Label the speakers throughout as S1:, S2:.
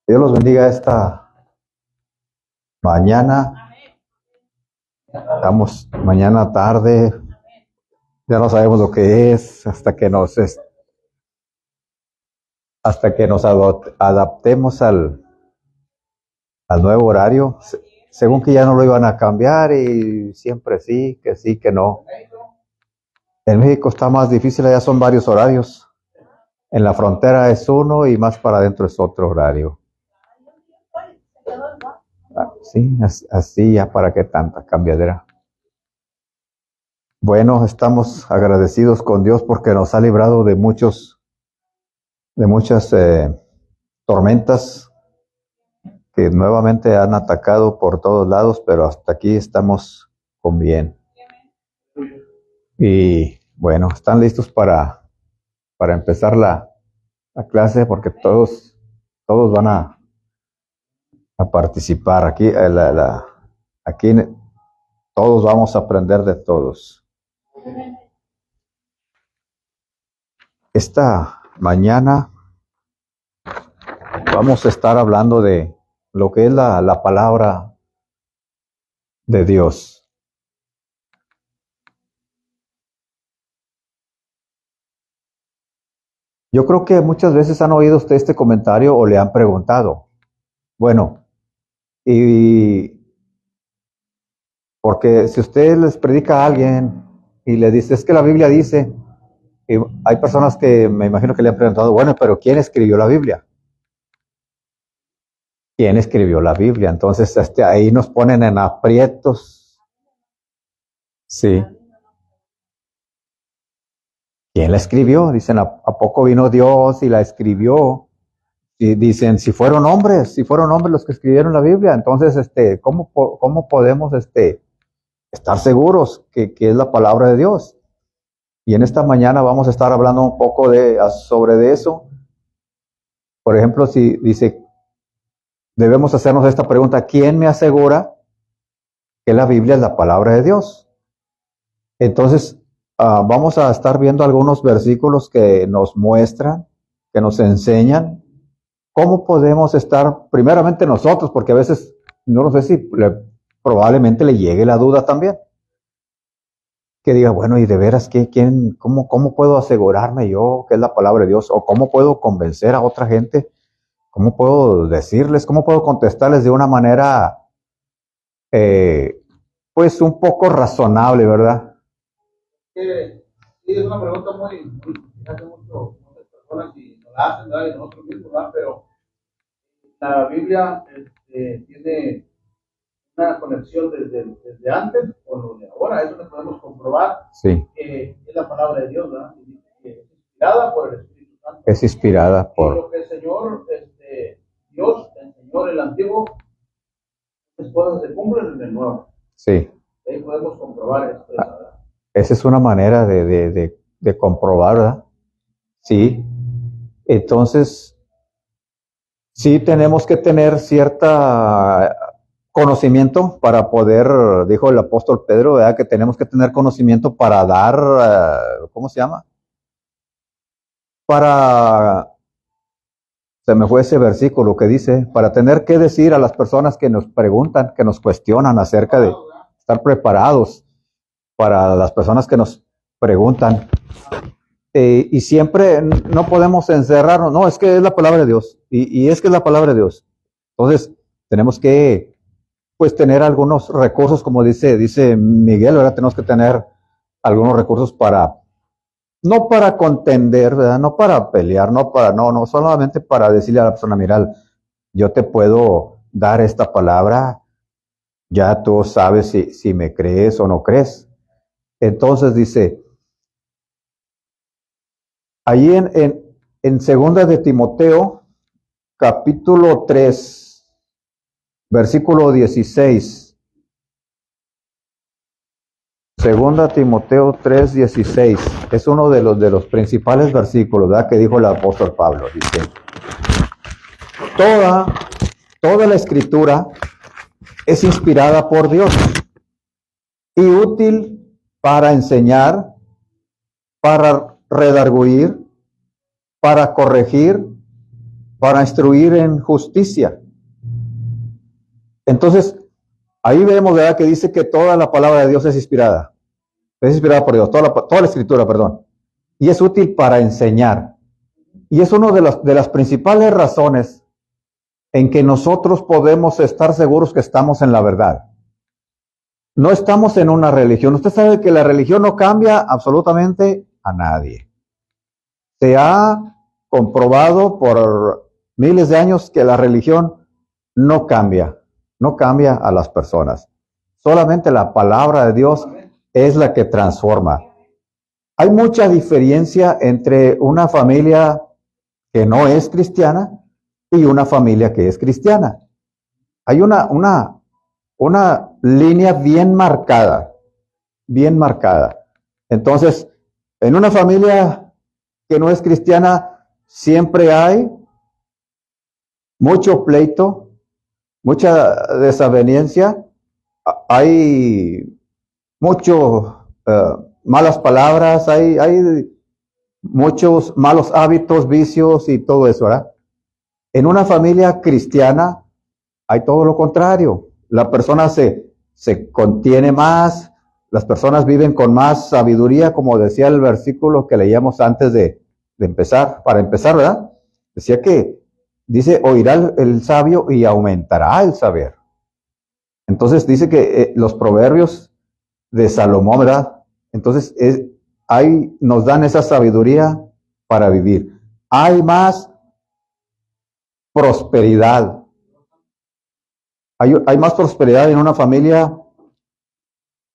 S1: Dios los bendiga esta mañana. Estamos mañana tarde, ya no sabemos lo que es hasta que nos adaptemos al nuevo horario. Según que ya no lo iban a cambiar y siempre sí, que no. En México está más difícil, allá son varios horarios. En la frontera es uno y más para adentro es otro horario. Sí, así ya para qué tanta cambiadera. Bueno, estamos agradecidos con Dios porque nos ha librado de muchas tormentas que nuevamente han atacado por todos lados, pero hasta aquí estamos con bien. Y bueno, están listos para empezar la clase porque todos van a participar. Aquí todos vamos a aprender de todos. Esta mañana vamos a estar hablando de lo que es la palabra de Dios. Yo creo que muchas veces han oído usted este comentario o le han preguntado, bueno, y porque si usted les predica a alguien y le dice, es que la Biblia dice, y hay personas que me imagino que le han preguntado, bueno, pero ¿quién escribió la Biblia? ¿Quién escribió la Biblia? Entonces ahí nos ponen en aprietos. Sí. ¿Quién la escribió? Dicen, ¿a poco vino Dios y la escribió? Y dicen, si fueron hombres los que escribieron la Biblia, entonces, ¿cómo podemos, estar seguros que es la palabra de Dios? Y en esta mañana vamos a estar hablando un poco sobre eso. Por ejemplo, si dice, debemos hacernos esta pregunta, ¿quién me asegura que la Biblia es la palabra de Dios? Entonces, vamos a estar viendo algunos versículos que nos muestran, que nos enseñan cómo podemos estar, primeramente nosotros, porque a veces, no sé si probablemente le llegue la duda también, que diga, bueno, y de veras, cómo puedo asegurarme yo que es la palabra de Dios? ¿O cómo puedo convencer a otra gente? ¿Cómo puedo decirles? ¿Cómo puedo contestarles de una manera, pues, un poco razonable, verdad?
S2: Sí, es una pregunta muy hace muchas personas y nos la hacen, ¿verdad? Y nosotros mismos, ¿verdad? Pero la Biblia tiene una conexión desde antes con lo de ahora. Eso lo podemos comprobar.
S1: Sí.
S2: Es la palabra de Dios, ¿verdad? Y dice que es inspirada por el Espíritu Santo.
S1: Es inspirada por...
S2: Y lo que el Señor, Dios enseñó en el Antiguo, las cosas se cumplen en el Nuevo.
S1: Sí.
S2: Ahí podemos comprobar esto, ¿verdad?
S1: Esa es una manera de comprobar, ¿verdad? Sí. Entonces, sí tenemos que tener cierta conocimiento para poder, dijo el apóstol Pedro, ¿verdad? Que tenemos que tener conocimiento para dar, ¿cómo se llama? Se me fue ese versículo que dice, para tener que decir a las personas que nos preguntan, que nos cuestionan acerca de estar preparados para las personas que nos preguntan. Y siempre no podemos encerrarnos, no, es que es la palabra de Dios, y es que es la palabra de Dios. Entonces, tenemos que, pues, tener algunos recursos, como dice Miguel, ¿verdad? Tenemos que tener algunos recursos no para contender, ¿verdad? No para pelear, no, solamente para decirle a la persona, mira, yo te puedo dar esta palabra, ya tú sabes si me crees o no crees. Entonces dice, allí en segunda de Timoteo, capítulo 3, versículo 16. Segunda Timoteo 3, 16. Es uno de los principales versículos, ¿verdad? Que dijo el apóstol Pablo. Dice, toda la escritura es inspirada por Dios y útil para enseñar, para redarguir, para corregir, para instruir en justicia. Entonces, ahí vemos, ¿verdad?, que dice que toda la palabra de Dios es inspirada por Dios, toda la escritura, perdón, y es útil para enseñar. Y es una de las principales razones en que nosotros podemos estar seguros que estamos en la verdad. No estamos en una religión. Usted sabe que la religión no cambia absolutamente a nadie. Se ha comprobado por miles de años que la religión no cambia a las personas. Solamente la palabra de Dios es la que transforma. Hay mucha diferencia entre una familia que no es cristiana y una familia que es cristiana. Hay una línea bien marcada. Entonces, en una familia que no es cristiana, siempre hay mucho pleito, mucha desaveniencia, hay mucho malas palabras, hay muchos malos hábitos, vicios y todo eso, ¿verdad? En una familia cristiana hay todo lo contrario. La persona se contiene más, las personas viven con más sabiduría, como decía el versículo que leíamos antes de empezar, para empezar, ¿verdad? Decía que, dice, oirá el sabio y aumentará el saber. Entonces dice que los proverbios de Salomón, ¿verdad? Entonces ahí nos dan esa sabiduría para vivir. Hay más prosperidad. Hay más prosperidad en una familia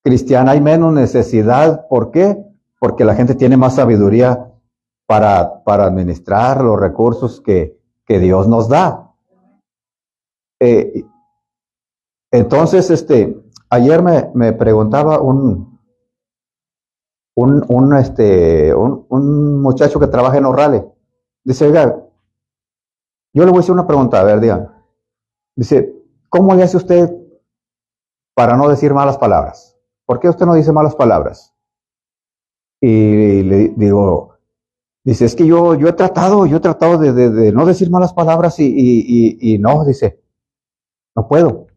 S1: cristiana, hay menos necesidad. ¿Por qué? Porque la gente tiene más sabiduría para administrar los recursos que Dios nos da. Entonces, ayer me preguntaba un muchacho que trabaja en Orrale. Dice, oiga, yo le voy a hacer una pregunta, a ver, digan. Dice, ¿cómo le hace usted para no decir malas palabras? ¿Por qué usted no dice malas palabras? Y le digo, dice, es que yo he tratado de no decir malas palabras y no, dice, no puedo.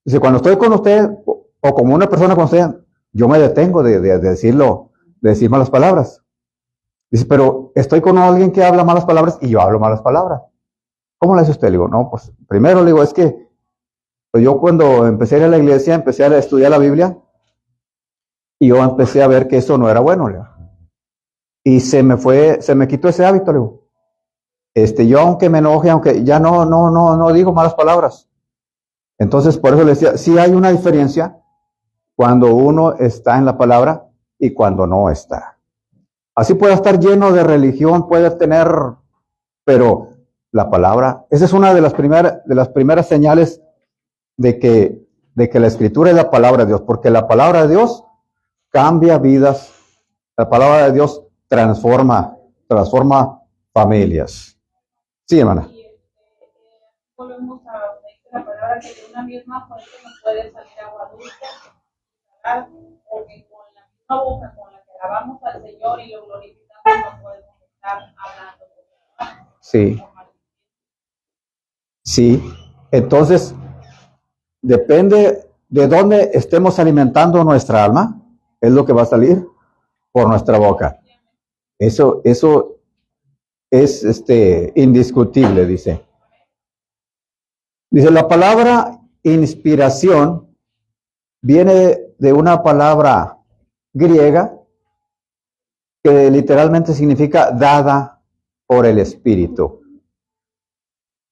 S1: Dice, cuando estoy con usted o como una persona con usted, yo me detengo de decir malas palabras. Dice, pero estoy con alguien que habla malas palabras y yo hablo malas palabras. ¿Cómo le hace usted? Le digo, no, pues primero le digo, es que pues yo cuando empecé a ir a la iglesia, empecé a estudiar la Biblia y yo empecé a ver que eso no era bueno, le digo. Y se me quitó ese hábito, le digo. Yo aunque me enoje, aunque ya no digo malas palabras. Entonces, por eso le decía, sí hay una diferencia cuando uno está en la palabra y cuando no está. Así puede estar lleno de religión, puede tener, pero la palabra, esa es una de las primeras señales de que la escritura es la palabra de Dios, porque la palabra de Dios cambia vidas, la palabra de Dios transforma familias. Sí, hermana.
S3: Volvemos a la palabra que de una misma fuente nos puede salir agua dulce, porque con la misma boca con la que alabamos al Señor y lo glorificamos, no podemos estar hablando.
S1: Sí. Sí. Entonces, depende de dónde estemos alimentando nuestra alma, es lo que va a salir por nuestra boca. Eso es indiscutible, dice. Dice, la palabra inspiración viene de una palabra griega que literalmente significa dada por el Espíritu.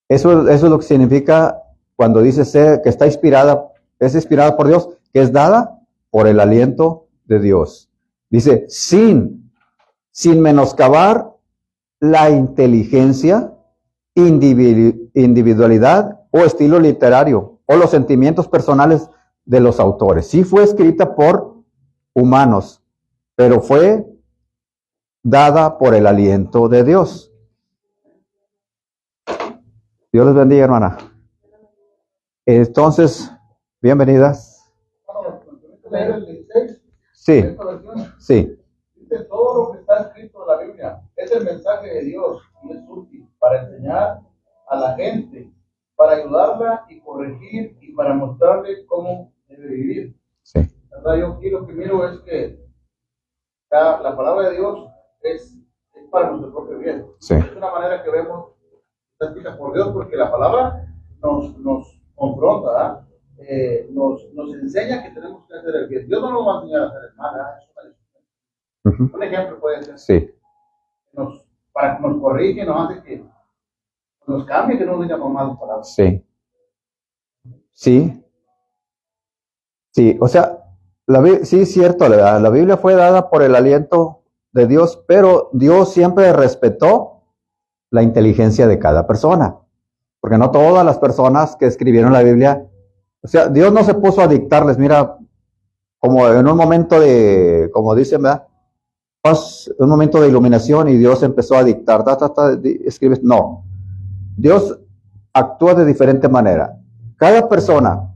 S1: Eso es lo que significa cuando dice que está inspirada, es inspirada por Dios, que es dada por el aliento de Dios. Dice, sin menoscabar la inteligencia, individualidad o estilo literario o los sentimientos personales de los autores. Sí fue escrita por humanos, pero fue dada por el aliento de Dios. Dios les bendiga, hermana. Entonces, bienvenidas. Sí, sí.
S2: Dice, todo lo que está escrito en la Biblia es el mensaje de Dios y es útil para enseñar, a la gente para ayudarla y corregir y para mostrarle cómo debe vivir.
S1: Sí.
S2: ¿Verdad? Yo aquí lo que miro es que la palabra de Dios es para nuestro propio bien.
S1: Sí.
S2: Es una manera que vemos está escrita por Dios porque la palabra nos confronta, ¿verdad? Nos enseña que tenemos que hacer el bien. Dios no nos va a enseñar a hacer el mal, ¿verdad? Un ejemplo puede ser
S1: Sí.
S2: para que nos corrige, nos hace que nos cambie, que no nos diga malas palabras.
S1: Sí. Sí. Sí, o sea, sí es cierto, la Biblia fue dada por el aliento de Dios, pero Dios siempre respetó la inteligencia de cada persona, porque no todas las personas que escribieron la Biblia, o sea, Dios no se puso a dictarles, mira, como en un momento de, como dicen, ¿verdad? Un momento de iluminación y Dios empezó a dictar, escribes, no, Dios actúa de diferente manera. Cada persona,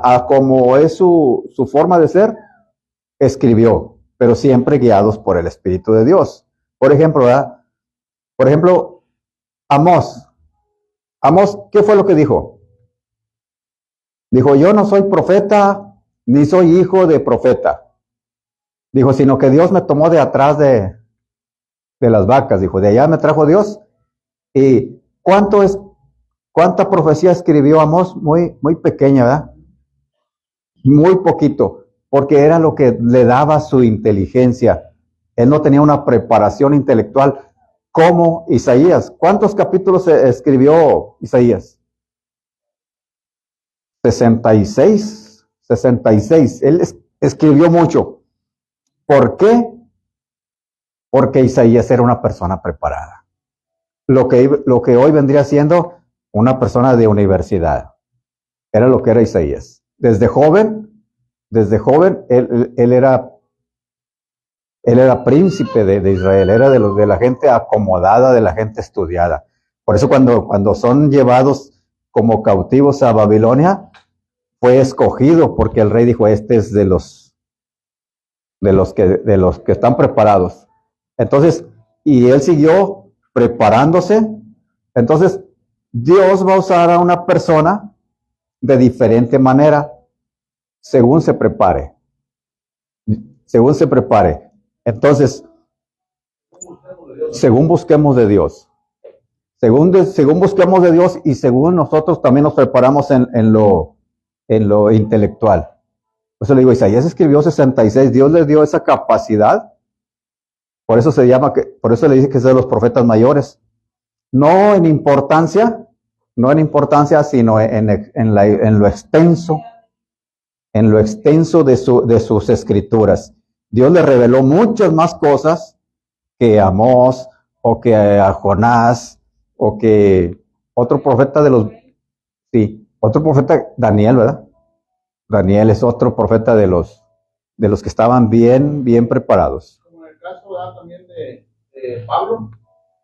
S1: a como es su forma de ser, escribió, pero siempre guiados por el Espíritu de Dios. Por ejemplo, ¿verdad? Por ejemplo, Amós, ¿qué fue lo que dijo? Dijo, yo no soy profeta, ni soy hijo de profeta. Dijo, sino que Dios me tomó de atrás de las vacas. Dijo, de allá me trajo Dios. ¿Y cuánta profecía escribió Amós? Muy, muy pequeña, ¿verdad? Muy poquito, porque era lo que le daba su inteligencia. Él no tenía una preparación intelectual como Isaías. ¿Cuántos capítulos escribió Isaías? 66. Él escribió mucho. ¿Por qué? Porque Isaías era una persona preparada. Lo que hoy vendría siendo una persona de universidad. Era lo que era Isaías. Desde joven, él era príncipe de Israel, era de la gente acomodada, de la gente estudiada. Por eso cuando son llevados como cautivos a Babilonia, fue escogido, porque el rey dijo, este es de los que están preparados. Entonces, y él siguió preparándose. Entonces, Dios va a usar a una persona de diferente manera, según se prepare. Entonces, según busquemos de Dios. Según busquemos de Dios y según nosotros también nos preparamos en lo intelectual. Por eso le digo, Isaías escribió 66, Dios le dio esa capacidad, por eso le dice que es de los profetas mayores. No en importancia, sino en lo extenso, de sus escrituras. Dios le reveló muchas más cosas que a Amós, o que a Jonás, o que otro profeta otro profeta, Daniel, ¿verdad? Daniel es otro profeta de los que estaban bien preparados.
S2: Como en el caso también de Pablo.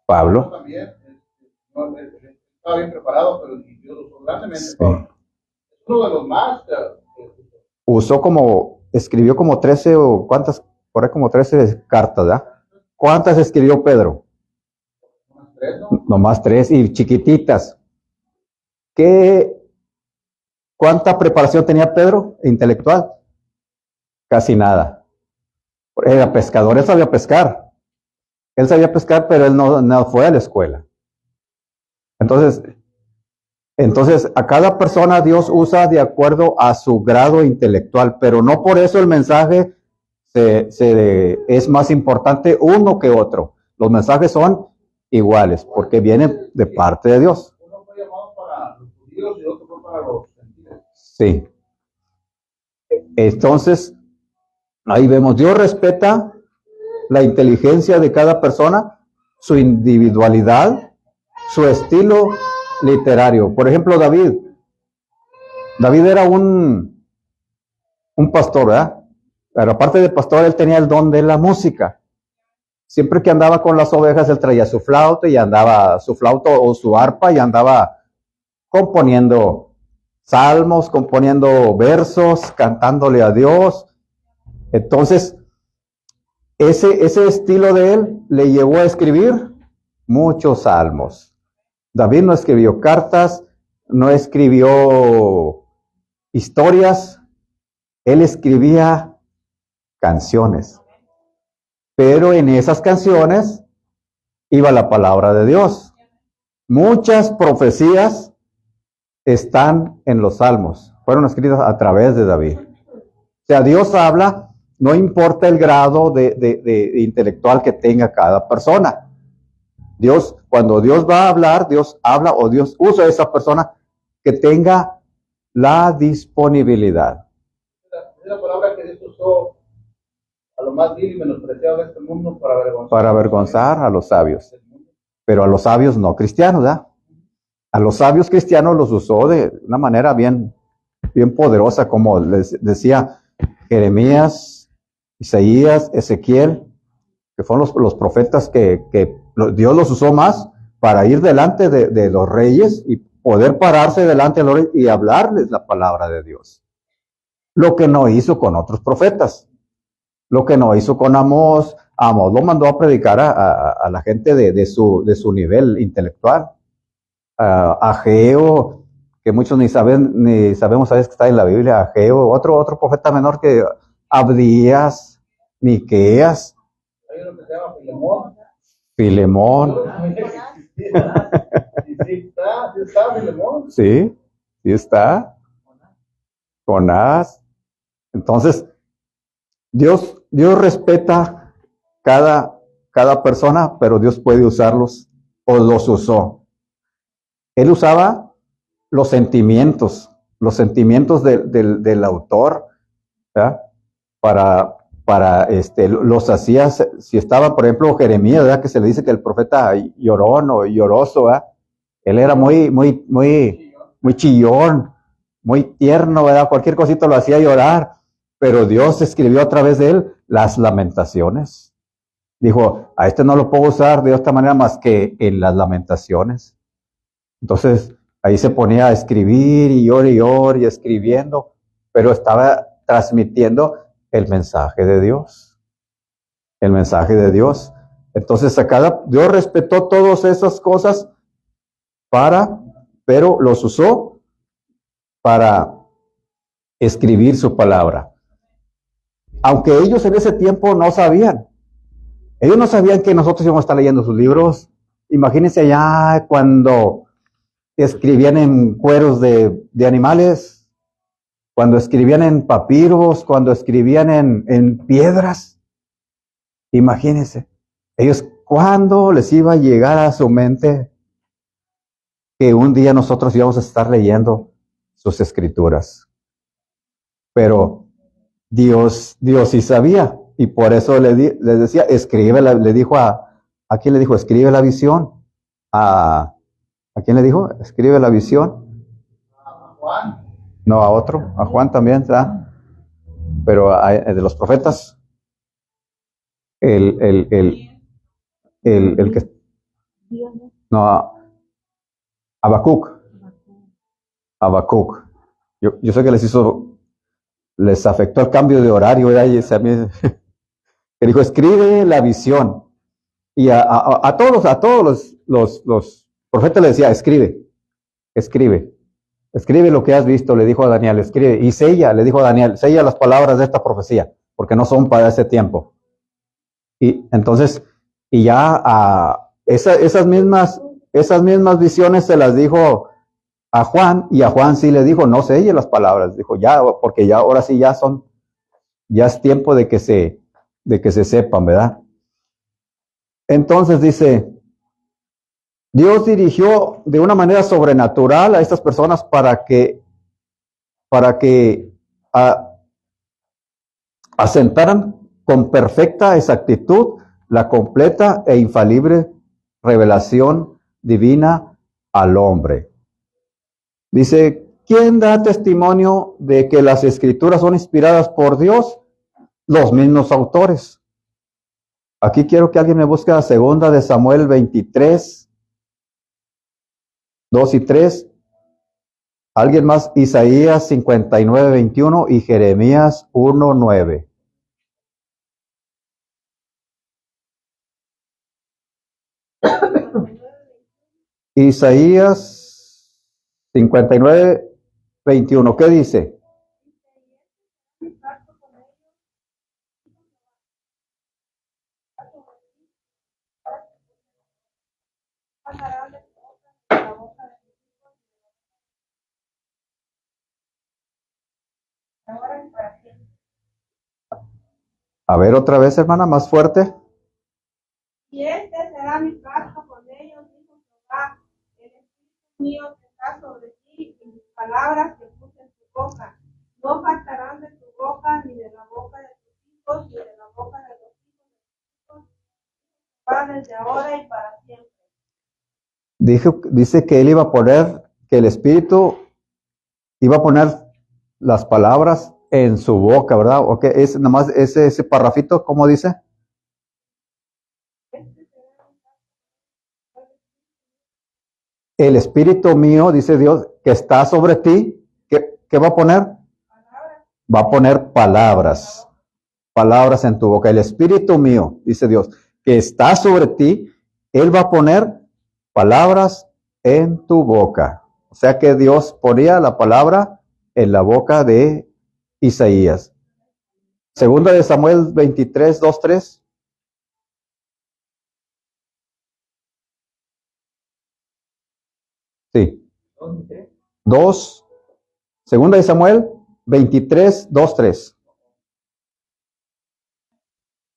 S1: Pablo
S2: también estaba bien preparado, pero Dios lo usó grandemente.
S1: Sí.
S2: Es uno de los más.
S1: Escribió como 13 o cuántas, por ahí como 13 cartas, ¿verdad? ¿Cuántas escribió Pedro?
S2: Nomás 3, ¿no?
S1: Nomás 3 y chiquititas. ¿Cuánta preparación tenía Pedro intelectual? Casi nada. Era pescador, él sabía pescar. Pero él no fue a la escuela. Entonces, a cada persona Dios usa de acuerdo a su grado intelectual, pero no por eso el mensaje es más importante uno que otro. Los mensajes son iguales, porque vienen de parte de Dios.
S2: Uno fue llamado para los judíos y otro fue para los gentiles.
S1: Sí. Entonces, ahí vemos, Dios respeta la inteligencia de cada persona, su individualidad, su estilo literario. Por ejemplo, David era un pastor, ¿verdad? Pero aparte de pastor, él tenía el don de la música. Siempre que andaba con las ovejas, él traía su flauta su flauta o su arpa y andaba componiendo salmos, componiendo versos, cantándole a Dios. Entonces, ese estilo de él le llevó a escribir muchos salmos. David no escribió cartas, no escribió historias, él escribía canciones. Pero en esas canciones iba la palabra de Dios. Muchas profecías están en los salmos, fueron escritas a través de David. O sea, Dios habla, no importa el grado de intelectual que tenga cada persona. Dios, cuando Dios va a hablar, Dios habla o Dios usa a esa persona que tenga la disponibilidad.
S2: Es la palabra que Dios usó a lo más vil y menospreciado de este mundo
S1: Para avergonzar a los sabios. Pero a los sabios no cristianos, ¿verdad? A los sabios cristianos los usó de una manera bien poderosa, como les decía Jeremías, Isaías, Ezequiel, que fueron los profetas que Dios los usó más para ir delante de los reyes y poder pararse delante de los reyes y hablarles la palabra de Dios. Lo que no hizo con otros profetas, lo que no hizo con Amós. Amós lo mandó a predicar a la gente de su nivel intelectual. Ageo, que muchos ni sabemos que está en la Biblia, Ageo, otro profeta menor que Abdías, Miqueas,
S2: hay uno que se llama Filemón.
S1: Filemón.
S2: Sí está Filemón.
S1: Sí está. Jonás. Entonces, Dios respeta cada persona, pero Dios puede usarlos o los usó. Él usaba los sentimientos del autor, ¿verdad? Los hacía, si estaba, por ejemplo, Jeremías, ¿verdad? Que se le dice que el profeta llorón o lloroso, ¿verdad? Él era muy chillón, muy tierno, ¿verdad? Cualquier cosita lo hacía llorar, pero Dios escribió a través de él las lamentaciones. Dijo, a este no lo puedo usar de otra manera más que en las lamentaciones. Entonces, ahí se ponía a escribir y escribiendo, pero estaba transmitiendo el mensaje de Dios. El mensaje de Dios. Entonces, Dios respetó todas esas cosas pero los usó para escribir su palabra. Aunque ellos en ese tiempo no sabían. Ellos no sabían que nosotros íbamos a estar leyendo sus libros. Imagínense allá cuando escribían en cueros de animales, cuando escribían en papiros, cuando escribían en piedras. Imagínense, ellos cuándo les iba a llegar a su mente que un día nosotros íbamos a estar leyendo sus escrituras. Pero Dios sí sabía, y por eso les decía, le dijo ¿a quién le dijo? Escribe la visión. ¿A quién le dijo? Escribe la visión.
S2: A Juan.
S1: No, a otro, a Juan también, ¿verdad? Pero de los profetas, el que, no, Habacuc. Yo sé que les afectó el cambio de horario, ¿verdad? Y que dijo, escribe la visión. Y a todos los profetas le decía, escribe lo que has visto, le dijo a Daniel, escribe. Y le dijo a Daniel, sella las palabras de esta profecía, porque no son para ese tiempo. Y entonces, y ya esas mismas visiones se las dijo a Juan, y a Juan sí le dijo, no selle las palabras, dijo ya, porque ya ahora sí ya es tiempo de que se sepan, ¿verdad? Entonces dice, Dios dirigió de una manera sobrenatural a estas personas para que asentaran con perfecta exactitud la completa e infalible revelación divina al hombre. Dice, ¿quién da testimonio de que las escrituras son inspiradas por Dios? Los mismos autores. Aquí quiero que alguien me busque la segunda de Samuel 23, 2 y 3. Alguien más, Isaías 59, 21 y Jeremías 1, 9. Isaías 59:21. ¿Qué dice? A ver otra vez, hermana, más fuerte.
S4: Y este será mi pacto con ellos, dijo Jehová, el Espíritu mío que está sobre ti y mis palabras que puse en tu boca. No faltarán de tu boca, ni de la boca de tus hijos, ni de la boca de los hijos de tus hijos, para desde ahora y para siempre.
S1: Dice que él iba a poner, que el Espíritu iba a poner las palabras en su boca, ¿verdad? ¿O qué? Es nada más ese parrafito, ¿cómo dice? El Espíritu mío, dice Dios, que está sobre ti, ¿qué va a poner? Va a poner palabras en tu boca. El Espíritu mío, dice Dios, que está sobre ti, Él va a poner palabras en tu boca. O sea que Dios ponía la palabra en la boca de Isaías. Segunda de Samuel 23, 2, 3. Sí. 2. Segunda de Samuel 23, 2, 3.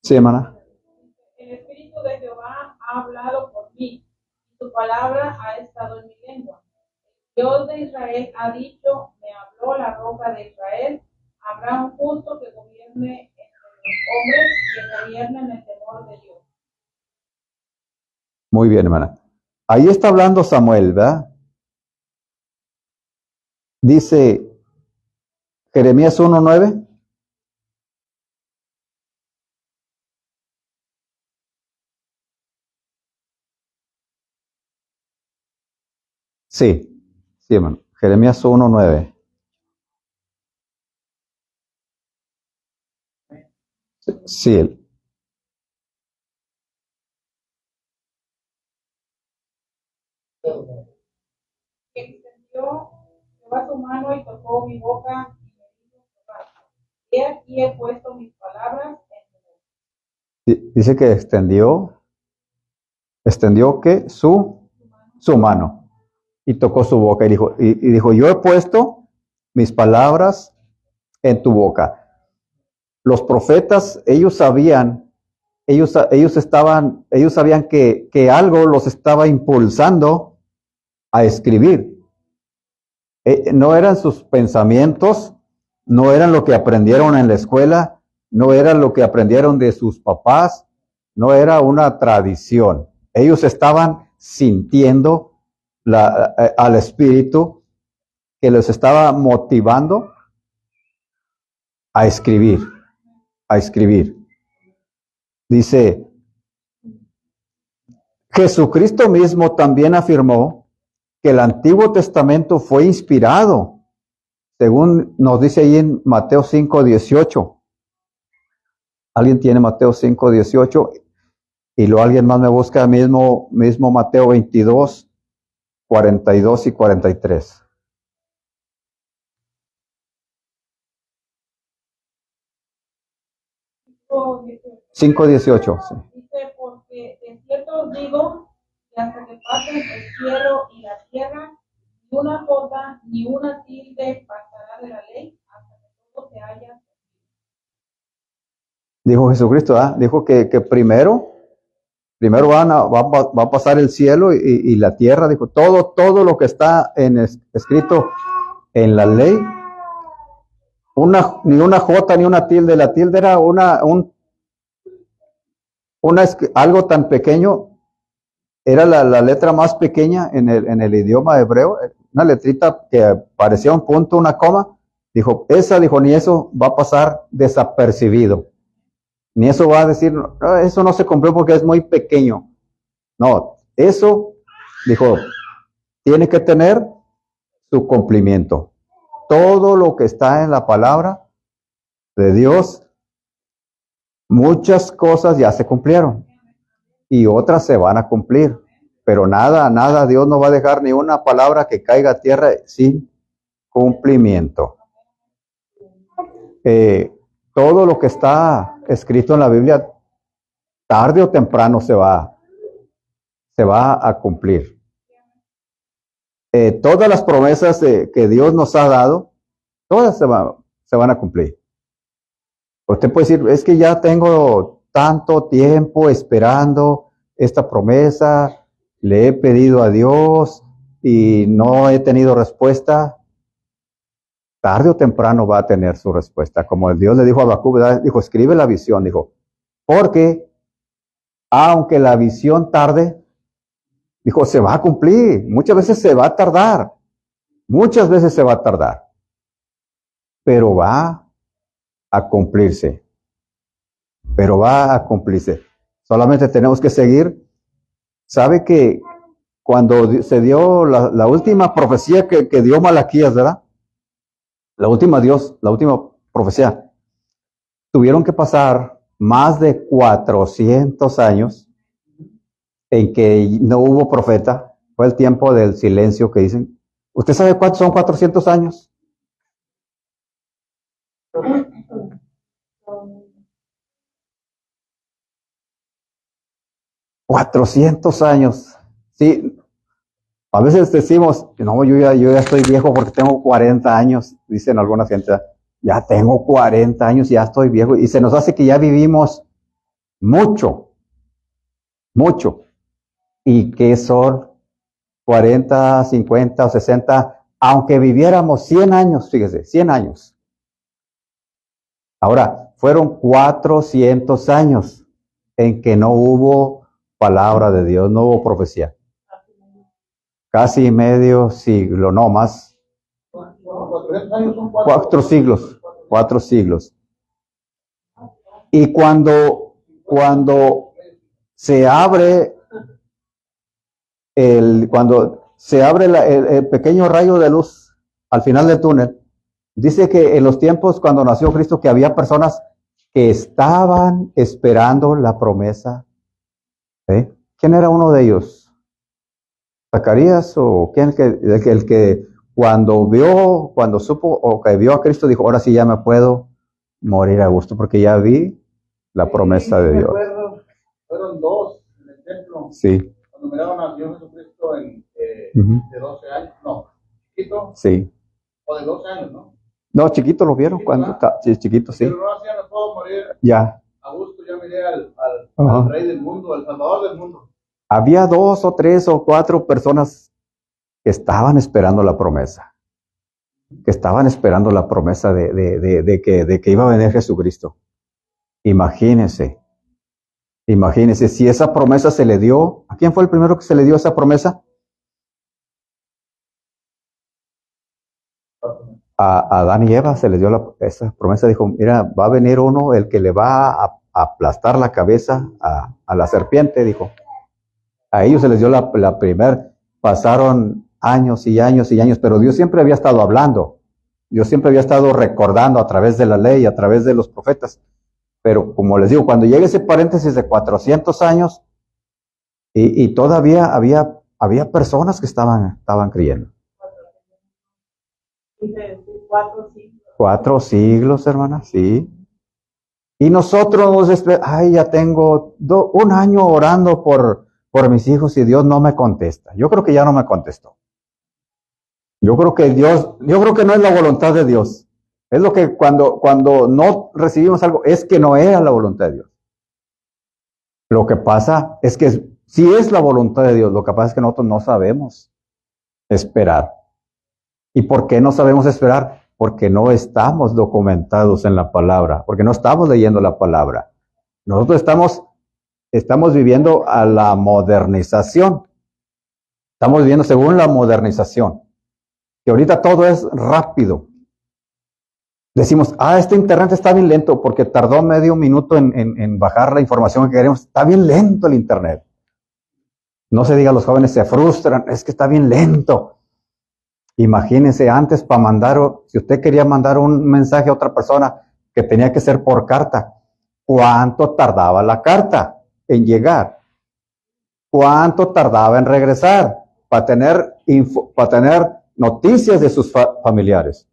S1: Sí, hermana.
S3: El Espíritu de Jehová ha hablado por mí, y tu palabra ha estado en mi lengua. El Dios de Israel ha dicho, me habló la roca de Israel, habrá un justo que gobierne entre los hombres, que gobierne en el temor de Dios.
S1: Muy bien, hermana. Ahí está hablando Samuel, ¿verdad? Dice Jeremías 1:9. Sí, hermano. Jeremías 1:9. Sí.
S3: Que extendió Jehová su mano y tocó mi boca y me dijo Jehová, he aquí he puesto mis palabras en tu boca.
S1: Dice que extendió ¿qué? Su mano y tocó su boca y dijo, yo he puesto mis palabras en tu boca. Los profetas, ellos sabían que algo los estaba impulsando a escribir. No eran sus pensamientos, no eran lo que aprendieron en la escuela, no era lo que aprendieron de sus papás, no era una tradición. Ellos estaban sintiendo al Espíritu que les estaba motivando a escribir, Dice, Jesucristo mismo también afirmó que el Antiguo Testamento fue inspirado, según nos dice ahí en Mateo 5:18. ¿Alguien tiene Mateo 5:18? Y luego alguien más me busca mismo Mateo 22, 42 y 43. 5:18, sí.
S3: Dice, porque de cierto os digo que hasta que pasen el cielo y la tierra, ni una jota ni una tilde pasará de la ley hasta que todo se haya.
S1: Dijo Jesucristo, dijo que primero va a pasar el cielo y la tierra. Dijo, todo lo que está escrito en la ley, ni una jota ni una tilde. La tilde era algo tan pequeño, era la letra más pequeña en el idioma hebreo, una letrita que parecía un punto, una coma. Dijo, ni eso va a pasar desapercibido. Ni eso va a decir, no, eso no se cumplió porque es muy pequeño. No, eso, dijo, tiene que tener su cumplimiento. Todo lo que está en la palabra de Dios, muchas cosas ya se cumplieron y otras se van a cumplir. pero nada, Dios no va a dejar ni una palabra que caiga a tierra sin cumplimiento. Todo lo que está escrito en la Biblia, tarde o temprano se va a cumplir. Todas las promesas que Dios nos ha dado, todas se van a cumplir. Usted puede decir, es que ya tengo tanto tiempo esperando esta promesa, le he pedido a Dios y no he tenido respuesta. Tarde o temprano va a tener su respuesta. Como el Dios le dijo a Habacuc, dijo, escribe la visión, dijo, porque aunque la visión tarde, dijo, se va a cumplir. Muchas veces se va a tardar. Muchas veces se va a tardar. Pero va a cumplirse. Pero va a cumplirse. Solamente tenemos que seguir. ¿Sabe que cuando se dio la última profecía que dio Malaquías, ¿verdad? La última profecía, tuvieron que pasar más de 400 años en que no hubo profeta. Fue el tiempo del silencio que dicen. ¿Usted sabe cuántos son 400 años? $400. Sí, a veces decimos, no, yo ya estoy viejo porque tengo 40 años, dicen algunas gente, ya tengo 40 años, ya estoy viejo, y se nos hace que ya vivimos mucho, y que son 40, 50 o 60, aunque viviéramos 100 años, fíjese, 100 años. Ahora, fueron 400 años en que no hubo palabra de Dios, no hubo profecía. Casi medio siglo, no más. 4 siglos. 4 siglos. Y cuando se abre el pequeño rayo de luz al final del túnel, dice que en los tiempos cuando nació Cristo, que había personas que estaban esperando la promesa. ¿Quién era uno de ellos? ¿Zacarías o quién? El que cuando supo o que vio a Cristo dijo, ahora sí ya me puedo morir a gusto porque ya vi la promesa de Dios.
S2: Fueron dos en el templo.
S1: Sí.
S2: Cuando miraban a Dios Jesucristo de 12 años, no, chiquito.
S1: Sí.
S2: O de 12 años, ¿no?
S1: No, chiquito lo vieron cuando sí, chiquito, sí.
S2: Pero no hacían, no puedo morir.
S1: Ya.
S2: A gusto ya miré al Rey del mundo, al Salvador del mundo.
S1: Había 2 o 3 o 4 personas que estaban esperando la promesa. Que estaban esperando la promesa de que iba a venir Jesucristo. Imagínense si esa promesa se le dio. ¿A quién fue el primero que se le dio esa promesa? A Adán y Eva se les dio esa promesa. Dijo, mira, va a venir uno, el que le va a aplastar la cabeza a la serpiente, dijo. A ellos se les dio la primera. Pasaron años y años y años, pero Dios siempre había estado hablando. Dios siempre había estado recordando a través de la ley, a través de los profetas. Pero como les digo, cuando llega ese paréntesis de 400 años, y todavía había personas que estaban creyendo. 4 siglos, hermana, sí. Y nosotros ya tengo 1 año orando por mis hijos y Dios no me contesta. Yo creo que ya no me contestó. Yo creo que no es la voluntad de Dios. Es lo que cuando no recibimos algo, es que no era la voluntad de Dios. Lo que pasa es que sí es la voluntad de Dios, lo que pasa es que nosotros no sabemos esperar. ¿Y por qué no sabemos esperar? Porque no estamos documentados en la palabra, porque no estamos leyendo la palabra. Nosotros estamos viviendo a la modernización. Estamos viviendo según la modernización. Que ahorita todo es rápido. Decimos, este internet está bien lento porque tardó medio minuto en bajar la información que queremos. Está bien lento el internet. No se diga, los jóvenes se frustran, es que está bien lento. Imagínense antes si usted quería mandar un mensaje a otra persona que tenía que ser por carta, ¿cuánto tardaba la carta en llegar? cuánto tardaba en regresar para tener noticias de sus familiares.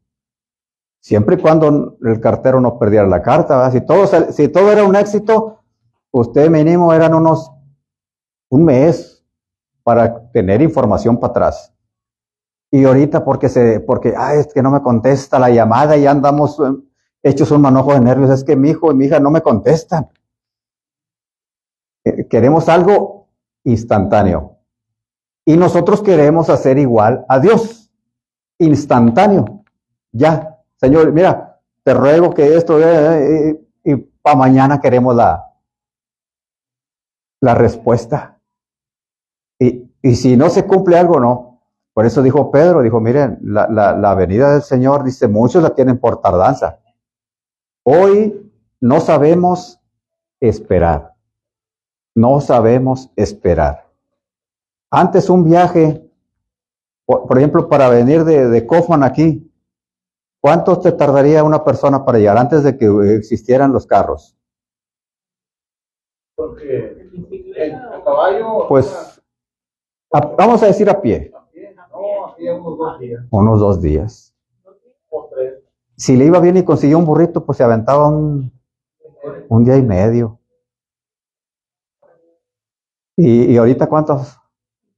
S1: Siempre y cuando el cartero no perdiera la carta, ¿verdad? Si todo era un éxito, usted mínimo eran un mes para tener información para atrás. Y ahorita porque es que no me contesta la llamada y andamos hechos un manojo de nervios, es que mi hijo y mi hija no me contestan. Queremos algo instantáneo. Y nosotros queremos hacer igual a Dios, instantáneo. Ya, Señor, mira, te ruego que esto, y para mañana queremos la respuesta. Y si no se cumple algo, no. Por eso dijo Pedro, dijo, miren, la venida del Señor, dice, muchos la tienen por tardanza. Hoy no sabemos esperar. No sabemos esperar. Antes un viaje, por ejemplo, para venir de Kaufman aquí, ¿cuánto te tardaría una persona para llegar antes de que existieran los carros?
S2: Porque el caballo...
S1: Pues, vamos a decir a pie.
S2: No, aquí unos 2 días.
S1: Unos 2 días.
S2: O 3.
S1: Si le iba bien y consiguió un burrito, pues se aventaba un día y medio. ¿Y ahorita cuántos?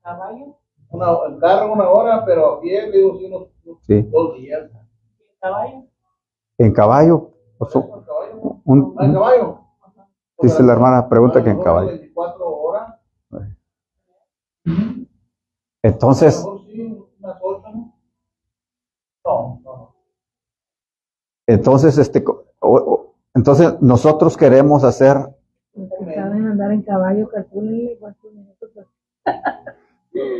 S3: ¿Caballo?
S2: El carro 1 hora, pero a pie le digo unos
S1: Sí.
S2: 2 días.
S3: ¿Caballo?
S1: En caballo. Pues,
S2: ¿El caballo?
S1: Dice la hermana, pregunta que en caballo.
S2: 24 horas.
S1: Entonces,
S2: A lo mejor sí, unas 8, ¿no? No.
S1: entonces, entonces nosotros queremos hacer,
S5: Los que saben andar en caballo, calcúlenle cuántos minutos.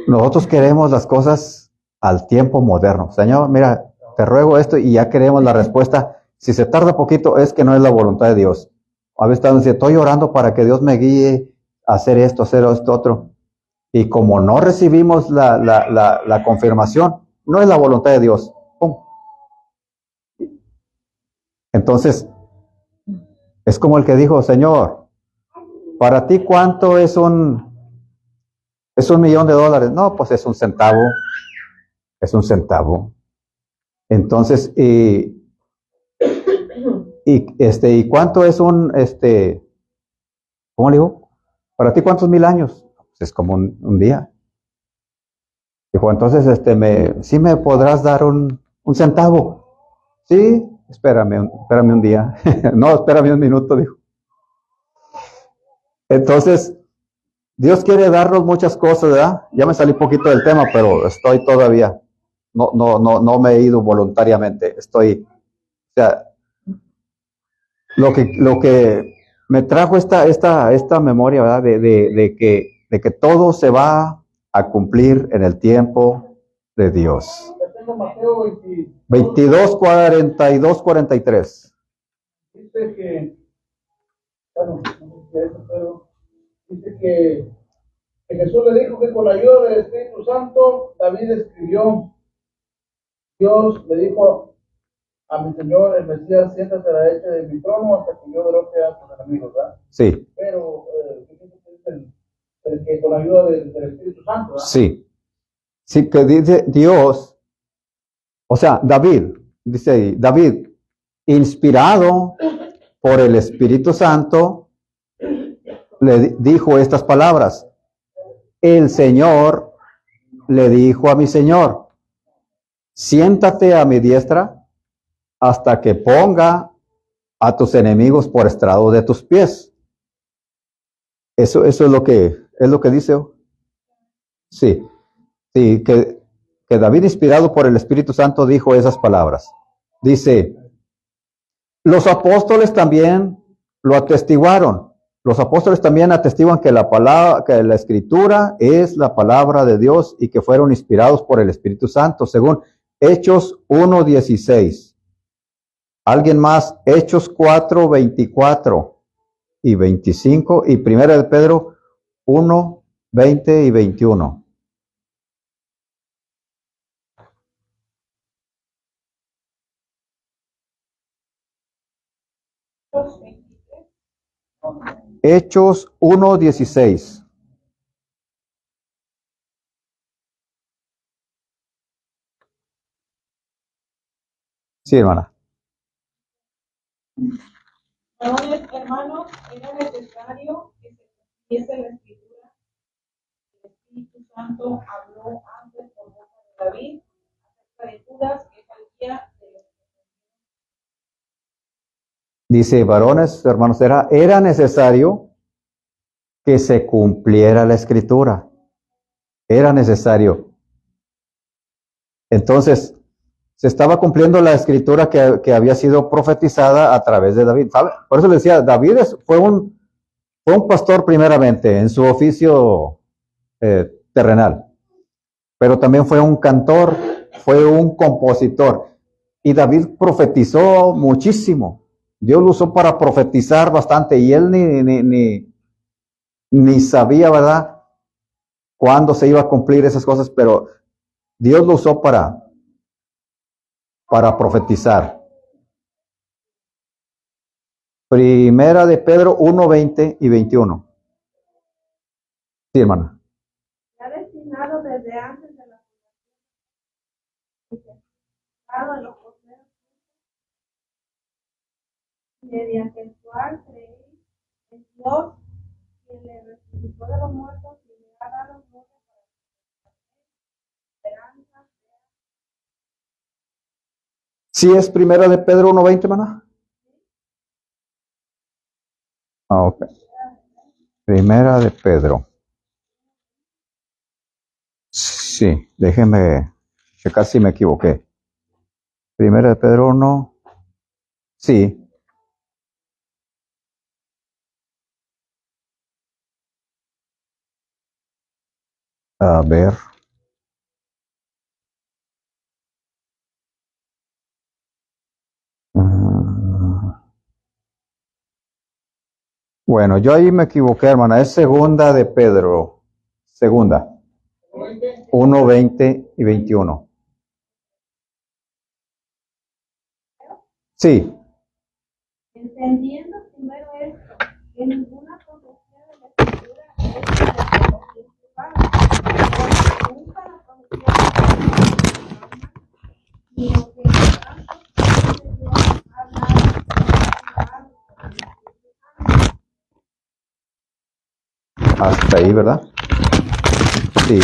S1: nosotros queremos las cosas al tiempo moderno. Señor, mira, te ruego esto y ya queremos la respuesta. Si se tarda poquito, es que no es la voluntad de Dios. A veces estoy orando para que Dios me guíe a hacer esto, otro. Y como no recibimos la confirmación, no es la voluntad de Dios. ¡Pum! Entonces, es como el que dijo, Señor, para ti, ¿cuánto es un $1,000,000? No, pues es un centavo. Es un centavo. Entonces, ¿y cuánto es ¿cómo le digo? Para ti, ¿cuántos 1,000 años? Pues es como un día. Dijo, entonces, ¿sí me podrás dar un centavo? Sí, espérame un día. No, espérame un minuto, dijo. Entonces, Dios quiere darnos muchas cosas, ¿verdad? Ya me salí un poquito del tema, pero estoy todavía, no me he ido voluntariamente. O sea, lo que me trajo esta memoria, ¿verdad? De que todo se va a cumplir en el tiempo de Dios.
S2: Ya tengo Mateo
S1: 22, 42, 43.
S2: Dice que, bueno, no sé si es eso, pero dice que Jesús le dijo que con la ayuda del Espíritu Santo, David escribió, Dios le dijo a mi Señor, el Mesías, siéntate a la derecha de mi trono hasta que yo derrote a tus enemigos, ¿verdad?
S1: Sí,
S2: Pero, ¿qué dice el que con la ayuda del Espíritu Santo, ¿verdad?
S1: sí. Sí, que dice Dios, o sea, David, dice ahí, David, inspirado por el Espíritu Santo, le dijo estas palabras. El Señor le dijo a mi Señor, siéntate a mi diestra hasta que ponga a tus enemigos por estrado de tus pies. Eso es lo que dice. Sí, sí, que David, inspirado por el Espíritu Santo, dijo esas palabras. Dice, los apóstoles también lo atestiguaron. Los apóstoles también atestiguan que que la Escritura es la palabra de Dios y que fueron inspirados por el Espíritu Santo, según Hechos 1:16. Alguien más, Hechos 4:24 y 25 y Primera de Pedro 1:20 y 21. Hechos 1:16. Sí, hermana.
S3: Varones, hermanos, era necesario que se cumpliese la escritura. El Espíritu Santo habló antes por boca de David acerca de Judas, que es el guía de los.
S1: Dice, varones, hermanos, era necesario que se cumpliera la escritura. Era necesario. Entonces, se estaba cumpliendo la escritura que había sido profetizada a través de David. ¿Sabe? Por eso le decía, David fue un pastor primeramente en su oficio terrenal, pero también fue un cantor, fue un compositor. Y David profetizó muchísimo. Dios lo usó para profetizar bastante y él ni sabía, ¿verdad?, cuándo se iba a cumplir esas cosas, pero Dios lo usó para profetizar. Primera de Pedro 1, 20 y 21. Sí, hermana.
S4: Se ha destinado desde antes de la fundación a los postreros, mediante el cual creéis en Dios, quien le resucitó de los muertos y le ha dado gloria para que la esperanza sea.
S1: ¿Sí es Primera de Pedro 1, 20, hermana? Ah, ok. Primera de Pedro. Sí, déjeme checar si me equivoqué. Primera de Pedro 1. Sí. A ver. Bueno, yo ahí me equivoqué, hermana. Es segunda de Pedro. Segunda. 1, 20 y 21. Sí.
S4: Entendiendo primero esto, que ninguna profecía de la Escritura es anticipada, porque nunca la profecía de la sino que el santo de Dios ha hablado por el Espíritu Santo.
S1: Hasta ahí, ¿verdad? Sí.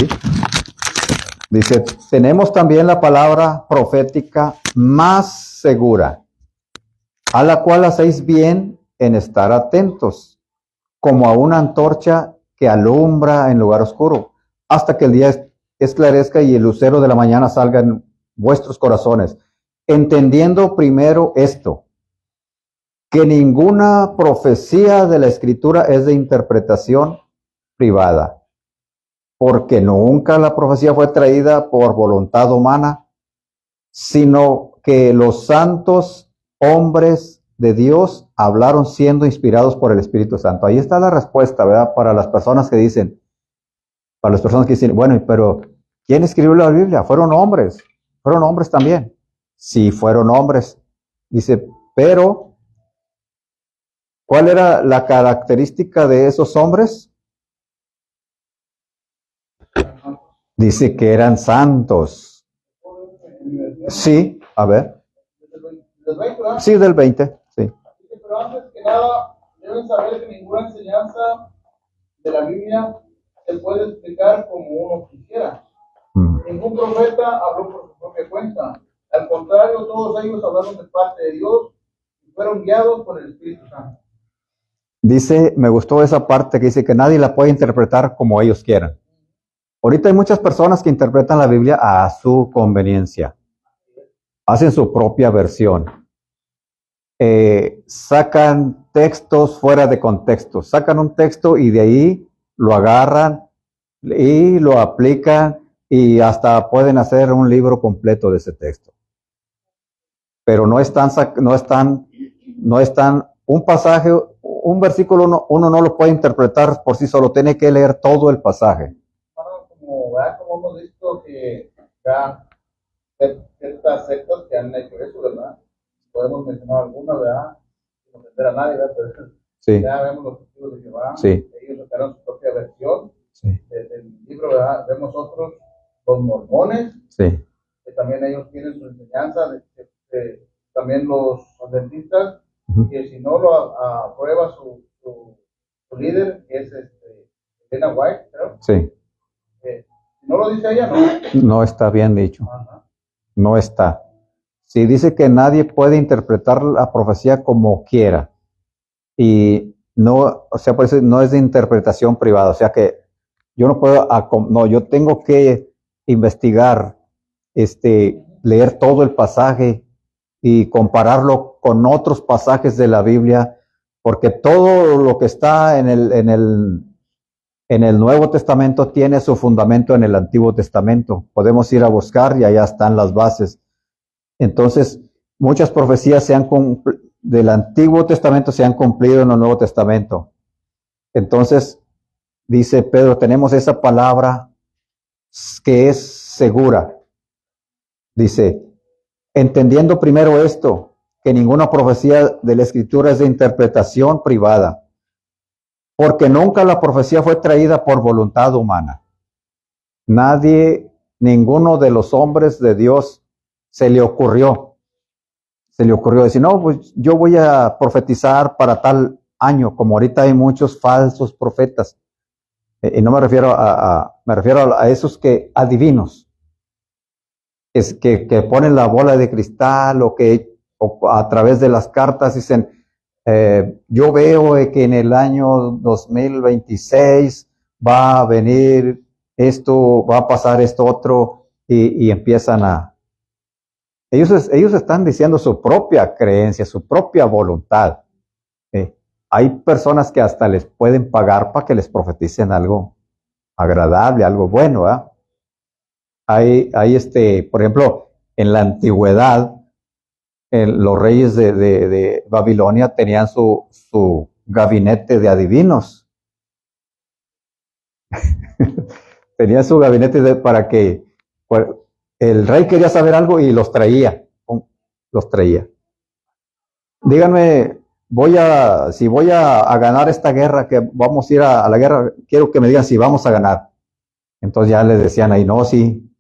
S1: Dice, tenemos también la palabra profética más segura, a la cual hacéis bien en estar atentos, como a una antorcha que alumbra en lugar oscuro, hasta que el día esclarezca y el lucero de la mañana salga en vuestros corazones, entendiendo primero esto, que ninguna profecía de la Escritura es de interpretación privada, porque nunca la profecía fue traída por voluntad humana, sino que los santos hombres de Dios hablaron siendo inspirados por el Espíritu Santo. Ahí está la respuesta, ¿verdad? Para las personas que dicen, bueno, pero ¿quién escribió la Biblia? Fueron hombres también. Sí, fueron hombres. Dice, pero, ¿cuál era la característica de esos hombres? Dice que eran santos. Sí, a ver. Sí, del 20, sí.
S2: Pero antes que nada, deben saber que ninguna enseñanza de la Biblia se puede explicar como uno quisiera. Ningún profeta habló por su propia cuenta. Al contrario, todos ellos hablaron de parte de Dios y fueron guiados por el Espíritu Santo.
S1: Dice, me gustó esa parte que dice que nadie la puede interpretar como ellos quieran. Ahorita hay muchas personas que interpretan la Biblia a su conveniencia. Hacen su propia versión. Sacan textos fuera de contexto. Sacan un texto y de ahí lo agarran y lo aplican y hasta pueden hacer un libro completo de ese texto. Pero no están un pasaje, un versículo, uno no lo puede interpretar por sí solo, tiene que leer todo el pasaje.
S2: Como hemos visto que ya ciertas sectas que han hecho eso, ¿verdad? Podemos mencionar algunas, ¿verdad? Sin ofender a nadie, ¿verdad? Pero
S1: sí.
S2: Ya vemos los testigos de Jehová,
S1: sí.
S2: Ellos sacaron su propia versión
S1: sí.
S2: del libro, ¿verdad? Vemos otros, los mormones,
S1: sí.
S2: que también ellos tienen su enseñanza de también los adventistas,
S1: Ujú.
S2: que si no lo aprueba su líder, que es Elena White, creo.
S1: Sí,
S2: Si no lo dice ella, no.
S1: no está bien dicho,
S2: Ajá.
S1: no está. Si dice que nadie puede interpretar la profecía como quiera y no, o sea, por eso no es de interpretación privada, o sea que yo no puedo, no, yo tengo que investigar, leer todo el pasaje y compararlo con otros pasajes de la Biblia, porque todo lo que está en el Nuevo Testamento tiene su fundamento en el Antiguo Testamento. Podemos ir a buscar y allá están las bases. Entonces, muchas profecías del Antiguo Testamento se han cumplido en el Nuevo Testamento. Entonces, dice Pedro, tenemos esa palabra que es segura. Dice, entendiendo primero esto, que ninguna profecía de la Escritura es de interpretación privada, porque nunca la profecía fue traída por voluntad humana. Nadie, ninguno de los hombres de Dios se le ocurrió decir, no, pues yo voy a profetizar para tal año, como ahorita hay muchos falsos profetas. Y no me refiero me refiero a esos que adivinos, que ponen la bola de cristal o a través de las cartas dicen, yo veo que en el año 2026 va a venir esto, va a pasar esto otro, y empiezan ellos están diciendo su propia creencia, su propia voluntad. Hay personas que hasta les pueden pagar para que les profeticen algo agradable, algo bueno, ¿eh? Por ejemplo, en la antigüedad, los reyes de Babilonia tenían su gabinete de adivinos. Tenían su gabinete para que el rey quería saber algo y los traía. Los traía. Díganme, si voy a ganar esta guerra, que vamos a ir a la guerra, quiero que me digan si vamos a ganar. Entonces ya les decían ahí, no, sí,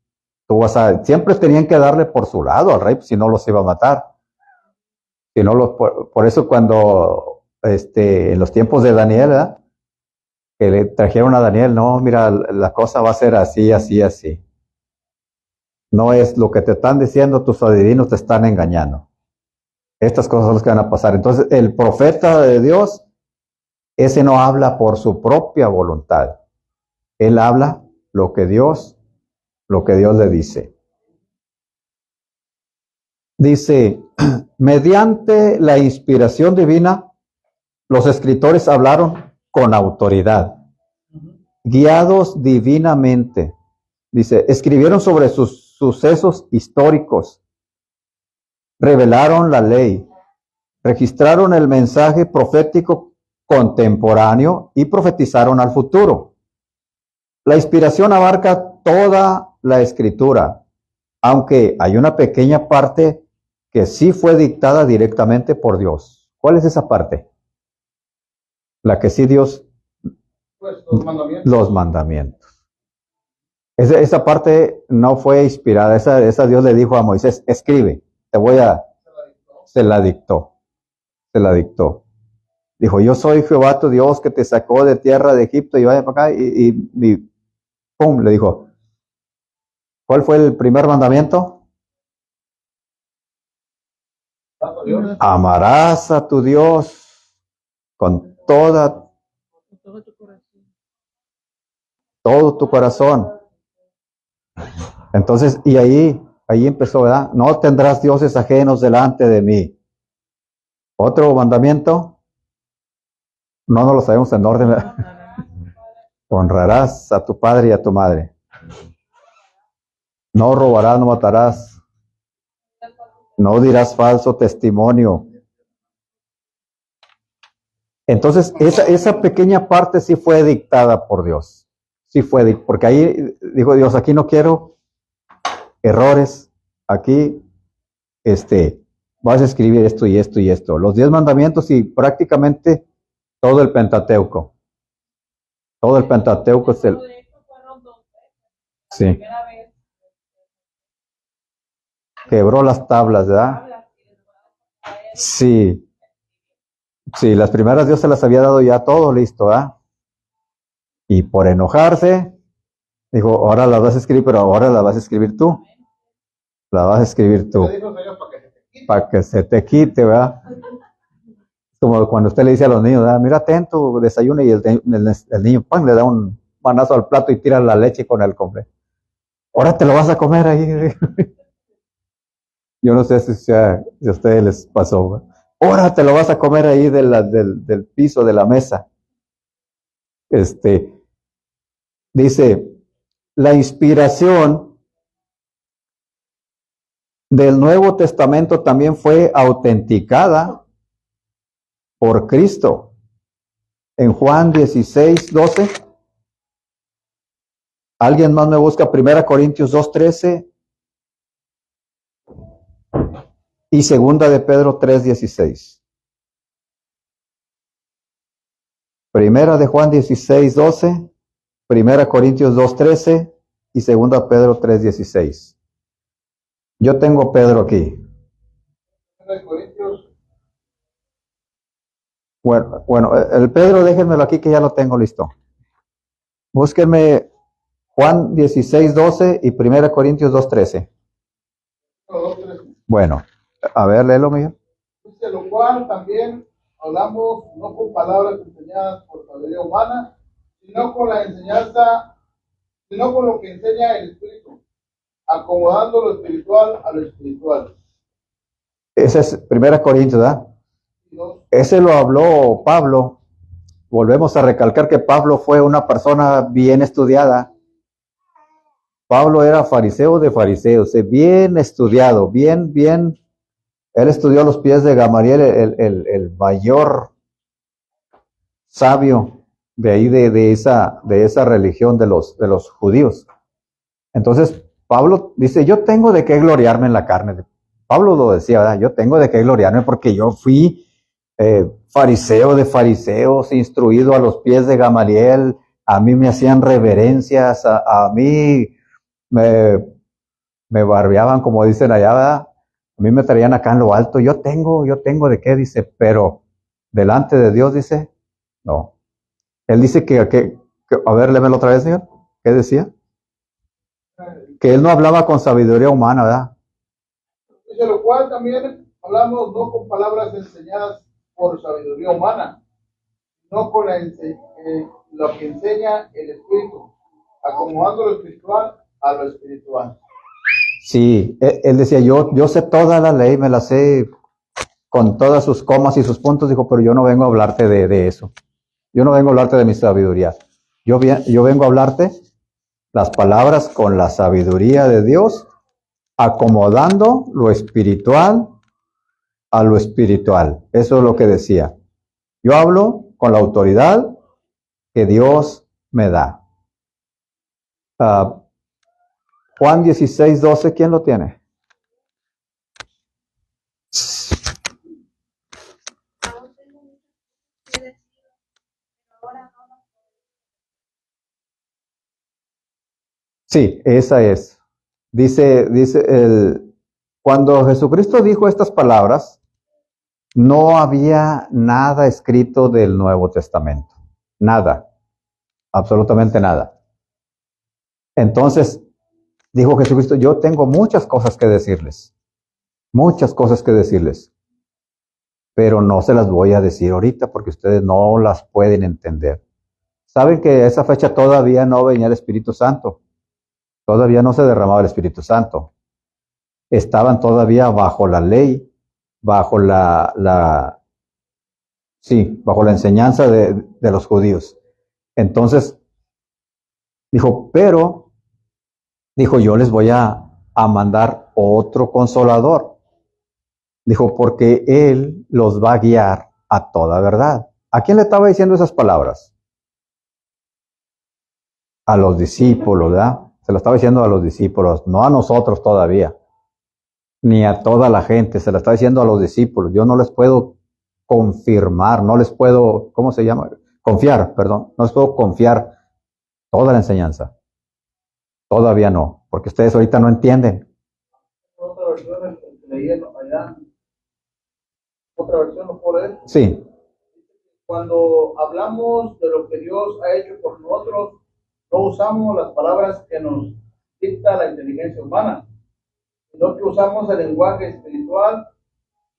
S1: tú vas siempre tenían que darle por su lado al rey, pues, si no los iba a matar. Si no por eso cuando, en los tiempos de Daniel, ¿verdad? Que le trajeron a Daniel, no, mira, la cosa va a ser así, así, así. No es lo que te están diciendo, tus adivinos te están engañando. Estas cosas son las que van a pasar. Entonces, el profeta de Dios, ese no habla por su propia voluntad. Él habla lo que Dios le dice. Dice, mediante la inspiración divina, los escritores hablaron con autoridad, guiados divinamente. Dice, escribieron sobre sus sucesos históricos, revelaron la ley, registraron el mensaje profético contemporáneo y profetizaron al futuro. La inspiración abarca toda la escritura, aunque hay una pequeña parte que sí fue dictada directamente por Dios. ¿Cuál es esa parte? La que sí Dios,
S2: Pues los mandamientos.
S1: los mandamientos. Esa parte no fue inspirada, esa Dios le dijo a Moisés, escribe, se la dictó. Dijo, yo soy Jehová tu Dios que te sacó de tierra de Egipto y vaya para acá y pum, le dijo, ¿cuál fue el primer mandamiento? Amarás a tu Dios con todo tu corazón. Entonces, y ahí empezó, ¿verdad? No tendrás dioses ajenos delante de mí. Otro mandamiento, no lo sabemos en orden, ¿verdad? Honrarás a tu padre y a tu madre. No robarás, no matarás. No dirás falso testimonio. Entonces, esa pequeña parte sí fue dictada por Dios. Sí fue, porque ahí dijo Dios, aquí no quiero errores. Aquí, vas a escribir esto y esto y esto. Los 10 mandamientos y prácticamente todo el Pentateuco. Todo el Pentateuco es el... Sí. Quebró las tablas, ¿verdad? Sí, sí, las primeras Dios se las había dado ya todo listo, ¿ah? Y por enojarse, dijo, ahora las vas a escribir, pero ahora las vas a escribir tú. La vas a escribir tú,
S2: Le dijo el Señor para que se te quite.
S1: para que se te quite, ¿verdad? Como cuando usted le dice a los niños, ¿verdad? Mira, atento, desayuna y el niño, ¡pam!, le da un manazo al plato y tira la leche con el café. Ahora te lo vas a comer ahí. Yo no sé si a ustedes les pasó, ¿verdad? Ahora te lo vas a comer ahí del piso, de la mesa. Dice, la inspiración del Nuevo Testamento también fue autenticada por Cristo. En Juan 16:12, alguien más me busca 1 Corintios 2:13 y 2 de Pedro 3:16. Primera de Juan 16:12, 1 Corintios 2:13 y 2 Pedro 3:16. Yo tengo Pedro aquí.
S2: 1 Corintios,
S1: Bueno, el Pedro déjenmelo aquí que ya lo tengo listo. Búsquenme Juan 16:12 y 1 Corintios 2:13.
S2: 2:3.
S1: Bueno, a ver, léelo, Miguel.
S2: Dice, lo cual también hablamos no con palabras enseñadas por sabiduría humana, sino con la enseñanza, sino con lo que enseña el Espíritu, acomodando lo espiritual a lo espiritual.
S1: Ese es 1 Corintios, ¿verdad?
S2: Y dos,
S1: Ese lo habló Pablo. Volvemos a recalcar que Pablo fue una persona bien estudiada. Pablo era fariseo de fariseos, bien estudiado, bien. Él estudió a los pies de Gamaliel, el mayor sabio de ahí de esa religión de los judíos. Entonces, Pablo dice, yo tengo de qué gloriarme en la carne. Pablo lo decía, ¿verdad? Yo tengo de qué gloriarme porque yo fui fariseo de fariseos, instruido a los pies de Gamaliel, a mí me hacían reverencias, a mí me barbeaban, como dicen allá, ¿verdad? A mí me traían acá en lo alto, yo tengo de qué, dice, pero delante de Dios, dice, no. Él dice a ver, lémelo otra vez, señor, ¿qué decía? Que él no hablaba con sabiduría humana, ¿verdad?
S2: dice, lo cual también hablamos no con palabras enseñadas por sabiduría humana, sino con lo que enseña el Espíritu, acomodando lo espiritual a lo espiritual.
S1: Sí, él decía, yo sé toda la ley, me la sé con todas sus comas y sus puntos, dijo, pero yo no vengo a hablarte de eso. Yo no vengo a hablarte de mi sabiduría. Yo vengo a hablarte las palabras con la sabiduría de Dios, acomodando lo espiritual a lo espiritual. Eso es lo que decía. Yo hablo con la autoridad que Dios me da. Juan 16:12, ¿quién lo tiene?
S4: Aún tengo muchas cosas que decir, pero ahora no las puedo.
S1: Sí, esa es. Dice cuando Jesucristo dijo estas palabras, no había nada escrito del Nuevo Testamento. Nada. Absolutamente nada. Entonces, dijo Jesucristo, yo tengo muchas cosas que decirles. Muchas cosas que decirles. Pero no se las voy a decir ahorita porque ustedes no las pueden entender. Saben que a esa fecha todavía no venía el Espíritu Santo. Todavía no se derramaba el Espíritu Santo. Estaban todavía bajo la ley, bajo bajo la enseñanza de los judíos. Entonces, dijo, yo les voy a mandar otro consolador. Dijo, porque Él los va a guiar a toda verdad. ¿A quién le estaba diciendo esas palabras? A los discípulos, ¿verdad? Se lo estaba diciendo a los discípulos, no a nosotros todavía, ni a toda la gente, se lo estaba diciendo a los discípulos. Yo no les puedo confirmar, no les puedo, ¿cómo se llama? Confiar, perdón, no les puedo confiar toda la enseñanza. Todavía no, porque ustedes ahorita no entienden.
S2: Otra versión que leí allá, otra versión, ¿lo puedo leer?
S1: Sí.
S2: Cuando hablamos de lo que Dios ha hecho por nosotros, no usamos las palabras que nos dicta la inteligencia humana, sino que usamos el lenguaje espiritual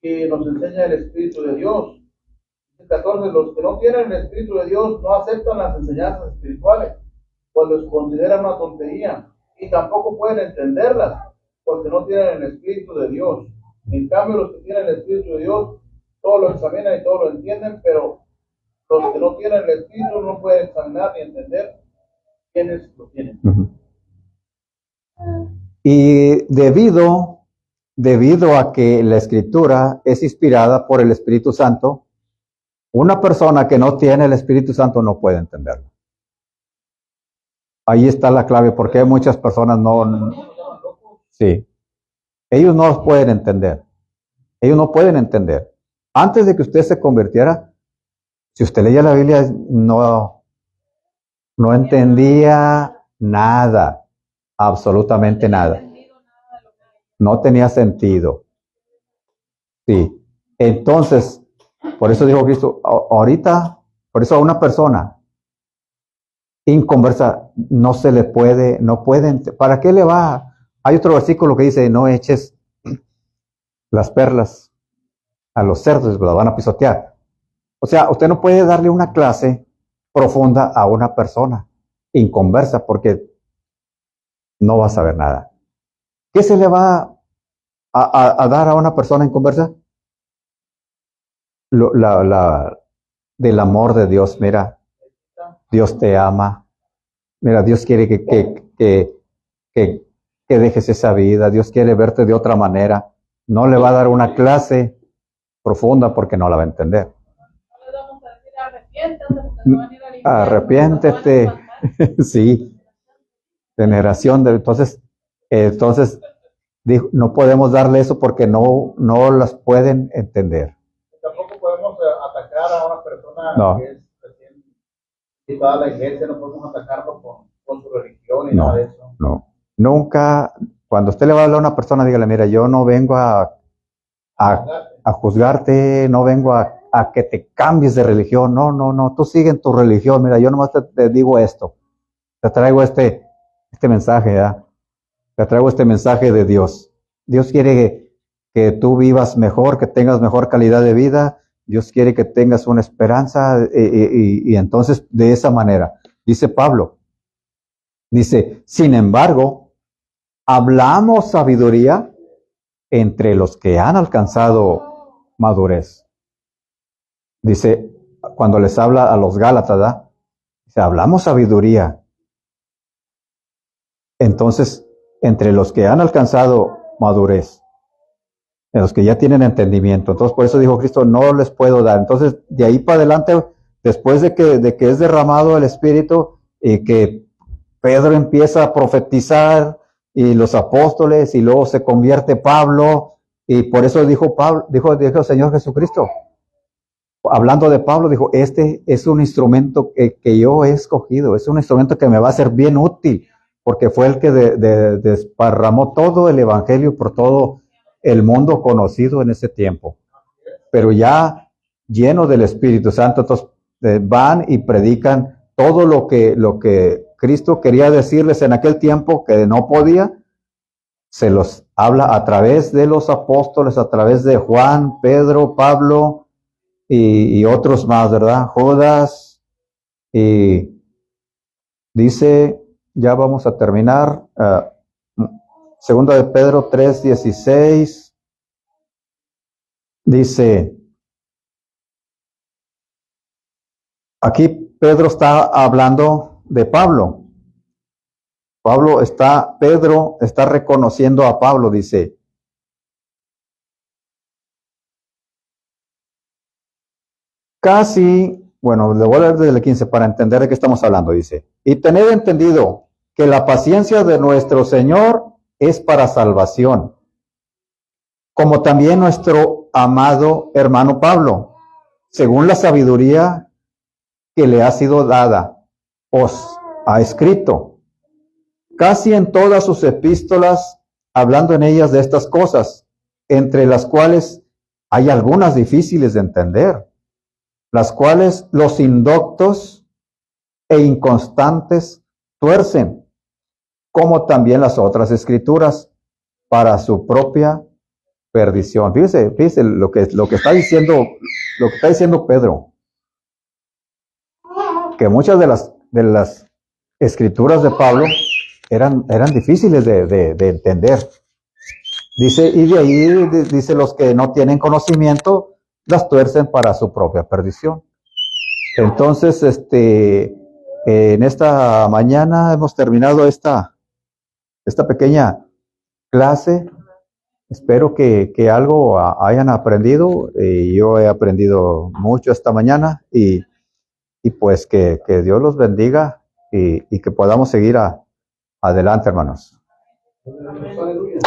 S2: que nos enseña el Espíritu de Dios. 14. Los que no tienen el Espíritu de Dios no aceptan las enseñanzas espirituales, pues los consideran una tontería y tampoco pueden entenderlas, porque no tienen el Espíritu de Dios. En cambio, los que tienen el Espíritu de Dios, todo lo examinan y todo lo entienden, pero los que no tienen el Espíritu no pueden examinar ni entender quiénes lo tienen.
S1: Uh-huh. Y debido a que la Escritura es inspirada por el Espíritu Santo, una persona que no tiene el Espíritu Santo no puede entenderlo. Ahí está la clave, porque muchas personas sí, ellos no los pueden entender. Ellos no pueden entender. Antes de que usted se convirtiera, si usted leía la Biblia, no entendía nada, absolutamente nada. No tenía sentido. Sí. Entonces, por eso dijo Cristo, ahorita, por eso a una persona inconversa no se le puede, no pueden, ¿para qué le va? Hay otro versículo que dice, no eches las perlas a los cerdos, las van a pisotear. O sea, usted no puede darle una clase profunda a una persona inconversa porque no va a saber nada. ¿Qué se le va a dar a una persona inconversa? Del amor de Dios. Mira, Dios te ama. Mira, Dios quiere que dejes esa vida. Dios quiere verte de otra manera. No le va a dar una clase profunda porque no la va a entender.
S3: No le vamos a decir arrepiéntete porque se van a ir al infierno.
S1: Arrepiéntete. Sí. Generación de... Entonces no podemos darle eso porque no las pueden entender.
S2: Tampoco podemos atacar a una persona que es recién citada a la iglesia, no podemos atacarlo con su religión y nada de eso.
S1: No, nunca, cuando usted le va a hablar a una persona, dígale, mira, yo no vengo a juzgarte, no vengo a que te cambies de religión, no, tú sigue en tu religión, mira, yo nomás te digo esto, te traigo este mensaje, ¿verdad? Te traigo este mensaje de Dios. Dios quiere que tú vivas mejor, que tengas mejor calidad de vida. Dios quiere que tengas una esperanza y entonces de esa manera, dice Pablo, dice, sin embargo, hablamos sabiduría entre los que han alcanzado madurez. Dice, cuando les habla a los Gálatas, ¿verdad? Dice, hablamos sabiduría. Entonces, entre los que han alcanzado madurez, en los que ya tienen entendimiento. Entonces, por eso dijo Cristo, no les puedo dar. Entonces, de ahí para adelante, después de que es derramado el Espíritu y que Pedro empieza a profetizar y los apóstoles y luego se convierte Pablo y por eso dijo el Señor Jesucristo, hablando de Pablo, dijo, este es un instrumento que yo he escogido, es un instrumento que me va a ser bien útil porque fue el que desparramó todo el evangelio por todo el mundo conocido en ese tiempo. Pero ya lleno del Espíritu Santo, entonces van y predican todo lo que Cristo quería decirles en aquel tiempo que no podía, se los habla a través de los apóstoles, a través de Juan, Pedro, Pablo y otros más, ¿verdad? Judas, y dice, ya vamos a terminar, segunda de Pedro 3:16, dice, aquí Pedro está hablando de Pablo. Pedro está reconociendo a Pablo, dice, bueno, le voy a leer desde el 15 para entender de qué estamos hablando, dice, y tened entendido que la paciencia de nuestro Señor es para salvación, como también nuestro amado hermano Pablo, según la sabiduría que le ha sido dada, os ha escrito, casi en todas sus epístolas, hablando en ellas de estas cosas, entre las cuales hay algunas difíciles de entender, las cuales los indoctos e inconstantes tuercen, como también las otras escrituras, para su propia perdición. Fíjese lo que está diciendo Pedro, que muchas de las escrituras de Pablo eran difíciles de entender. Dice, y de ahí dice, los que no tienen conocimiento las tuercen para su propia perdición. Entonces, en esta mañana hemos terminado esta pequeña clase. Espero que algo hayan aprendido. Yo he aprendido mucho esta mañana y pues que Dios los bendiga y que podamos seguir adelante, hermanos.
S2: Aleluya.